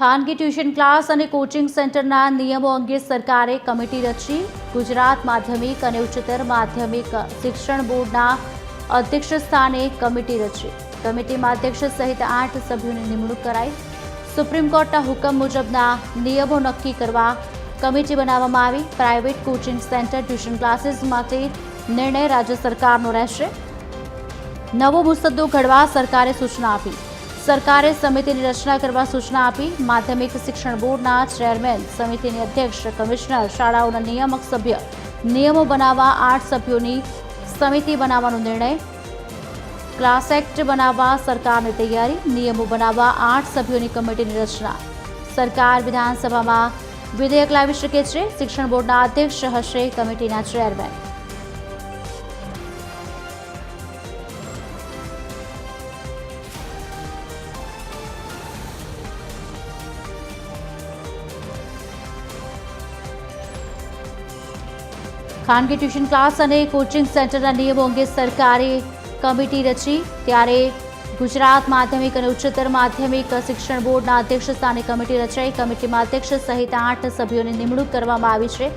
ખાનગી tuition class અને coaching સેન્ટરના નિયમો અંગે સરકારે કમિટી રચી. ગુજરાત માધ્યમિક અને ઉચ્ચતર માધ્યમિક શિક્ષણ બોર્ડના અધ્યક્ષ સ્થાને કમિટી રચી. કમિટીમાં અધ્યક્ષ સહિત 8 સભ્યોની નિમણૂક કરાઈ. સુપ્રીમ કોર્ટના હુકમ મુજબના નિયમો નક્કી કરવા કમિટી બનાવવામાં આવી. Private coaching centre tuition classes માટે નિર્ણય રાજ્ય સરકારનો રહેશે. નવો મુસદ્દો ઘડવા સરકારે સૂચના આપી. સરકારે સમિતિની રચના કરવા સૂચના આપી. માધ્યમિક શિક્ષણ બોર્ડના ચેરમેન, સમિતિની અધ્યક્ષ, કમિશનર, શાળાઓના નિયામક સભ્ય, નિયમો બનાવવા 8 સભ્યોની સમિતિ બનાવવાનો નિર્ણય. ક્લાસ એક્ટ બનાવવા સરકારની તૈયારી. નિયમો બનાવવા 8 સભ્યોની કમિટીની રચના. સરકાર વિધાનસભામાં વિધેયક લાવી શકે છે. શિક્ષણ બોર્ડના અધ્યક્ષ હશે કમિટીના ચેરમેન. ખાનગી ટ્યુશન ક્લાસ અને કોચિંગ સેન્ટરના નિયમો અંગે સરકારે કમિટી રચી. ત્યારે ગુજરાત માધ્યમિક અને ઉચ્ચતર માધ્યમિક શિક્ષણ બોર્ડના અધ્યક્ષ સ્થાને કમિટી રચાઈ. કમિટીમાં અધ્યક્ષ સહિત 8 સભ્યોની નિમણૂક કરવામાં આવી છે.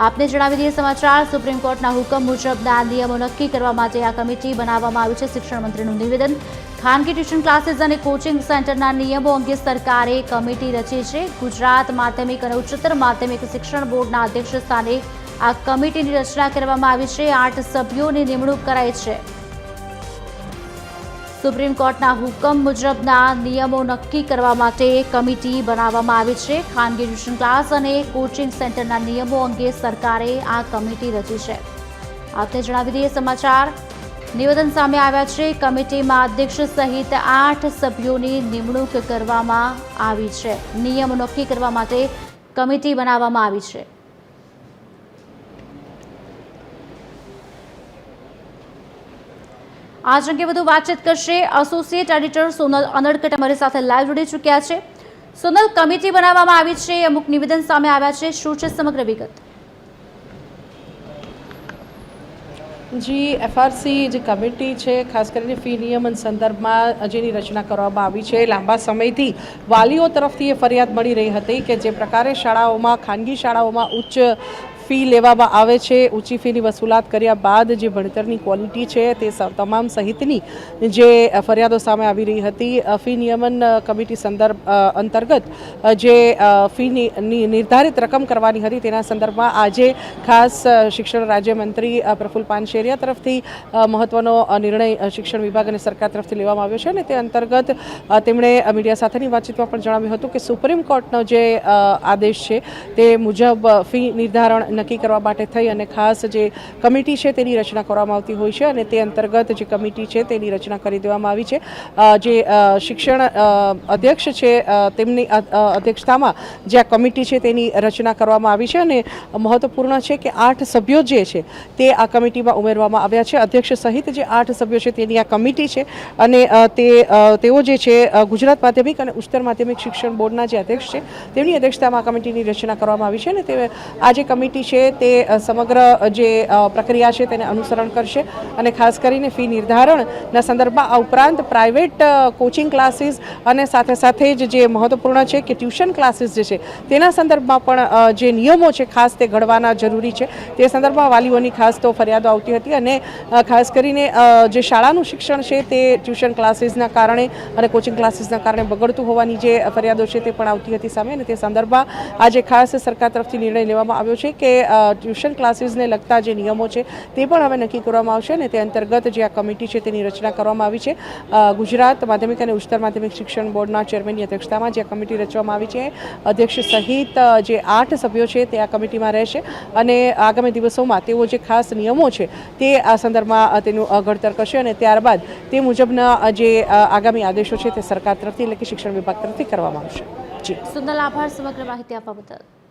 આપને જણાવી દઈએ સમાચાર. સુપ્રીમ કોર્ટના હુકમ મુજબના નિયમો નક્કી કરવા માટે આ કમિટી બનાવવામાં આવી છે. શિક્ષણ મંત્રીનું નિવેદન. ખાનગી ટ્યુશન ક્લાસીસ અને કોચિંગ સેન્ટરના નિયમો અંગે સરકારે કમિટી રચી છે. ગુજરાત માધ્યમિક અને ઉચ્ચતર માધ્યમિક શિક્ષણ બોર્ડના અધ્યક્ષ સ્થાને આ કમિટીની રચના કરવામાં આવી છે. 8 સભ્યોની નિમણૂક કરાઈ છે. સુપ્રીમ કોર્ટના હુકમ મુજબના નિયમો નક્કી કરવા માટે કમિટી બનાવવામાં આવી છે. ખાનગી ટ્યુશન ક્લાસ અને કોચિંગ સેન્ટરના નિયમો અંગે સરકારે આ કમિટી રચી છે. આપને જણાવી દઈએ સમાચાર. નિવેદન સામે આવ્યા છે. કમિટીમાં અધ્યક્ષ સહિત 8 સભ્યોની નિમણૂક કરવામાં આવી છે. નિયમો નક્કી કરવા માટે કમિટી બનાવવામાં આવી છે. આજ અંગે વધુ વાતચીત કરશે એસોસિએટ એડિટર સોનલ અનડકટ અમારી સાથે લાઈવ જોડી ચૂક્યા છે. સોનલ, કમિટી બનાવવામાં આવી છે, અમુક નિવેદન સામે આવ્યા છે, શું છે સમગ્ર વિગત? જી, એફઆરસી જે કમિટી છે, ખાસ કરીને ફી નિયમન સંદર્ભમાં જેની રચના કરવામાં આવી છે, લાંબા સમયથી વાલીઓ તરફથી એ ફરિયાદ મળી રહી હતી કે જે પ્રકારે શાળાઓમાં, ખાનગી શાળાઓમાં ઉચ્ચ ફી લેવામાં આવે છે, ઊંચી ફીની વસૂલાત કર્યા બાદ જે ભણતરની ક્વોલિટી છે તે તમામ સહિતની જે ફરિયાદો સામે આવી રહી હતી. ફી નિયમન કમિટી અંતર્ગત જે ફીની નિર્ધારિત રકમ કરવાની હતી તેના સંદર્ભમાં આજે ખાસ શિક્ષણ રાજ્યમંત્રી પ્રફુલ્લ પાનશેરિયા તરફથી મહત્વનો નિર્ણય શિક્ષણ વિભાગ અને સરકાર તરફથી લેવામાં આવ્યો છે અને તે અંતર્ગત તેમણે મીડિયા સાથેની વાતચીતમાં પણ જણાવ્યું હતું કે સુપ્રીમ કોર્ટનો જે આદેશ છે તે મુજબ ફી નિર્ધારણ નક્કી કરવા માટે થઈ અને ખાસ જે કમિટી છે તેની રચના કરવામાં આવતી હોય છે અને તે અંતર્ગત જે કમિટી છે તેની રચના કરી દેવામાં આવી છે. જે શિક્ષણ અધ્યક્ષ છે તેમની અધ્યક્ષતામાં જે આ કમિટી છે તેની રચના કરવામાં આવી છે અને મહત્વપૂર્ણ છે કે 8 સભ્યો જે છે તે આ કમિટીમાં ઉમેરવામાં આવ્યા છે. અધ્યક્ષ સહિત જે 8 સભ્યો છે તેની આ કમિટી છે અને તેઓ જે છે ગુજરાત માધ્યમિક અને ઉચ્ચતર માધ્યમિક શિક્ષણ બોર્ડના જે અધ્યક્ષ છે તેમની અધ્યક્ષતામાં આ કમિટીની રચના કરવામાં આવી છે અને તે આ જે કમિટી છે તે સમગ્ર જે પ્રક્રિયા છે તેને અનુસરણ કરશે અને ખાસ કરીને ફી નિર્ધારણના સંદર્ભમાં આ ઉપરાંત પ્રાઇવેટ કોચિંગ ક્લાસીસ અને સાથે સાથે જ જે મહત્વપૂર્ણ છે કે ટ્યુશન ક્લાસીસ જે છે તેના સંદર્ભમાં પણ જે નિયમો છે ખાસ તે ઘડવાના જરૂરી છે. તે સંદર્ભમાં વાલીઓની ખાસ તો ફરિયાદો આવતી હતી અને ખાસ કરીને જે શાળાનું શિક્ષણ છે તે ટ્યુશન ક્લાસીસના કારણે અને કોચિંગ ક્લાસીસના કારણે બગડતું હોવાની જે ફરિયાદો છે તે પણ આવતી હતી સામે અને તે સંદર્ભમાં આજે ખાસ સરકાર તરફથી નિર્ણય લેવામાં આવ્યો છે કે ટ્યુશન ક્લાસીસને લગતા જે નિયમો છે તે પણ હવે નક્કી કરવામાં આવશે અને તે અંતર્ગત જે આ કમિટી છે તેની રચના કરવામાં આવી છે. ગુજરાત માધ્યમિક અને ઉચ્ચતર માધ્યમિક શિક્ષણ બોર્ડના ચેરમેનની અધ્યક્ષતામાં જે આ કમિટી રચવામાં આવી છે, અધ્યક્ષ સહિત જે 8 સભ્યો છે તે આ કમિટીમાં રહેશે અને આગામી દિવસોમાં તેઓ જે ખાસ નિયમો છે તે આ સંદર્ભમાં તેનું ઘડતર કરશે અને ત્યારબાદ તે મુજબના જે આગામી આદેશો છે તે સરકાર તરફથી એટલે કે શિક્ષણ વિભાગ તરફથી કરવામાં આવશે. જી, સુંદર આભાર સમગ્ર માહિતી આપવા બદલ.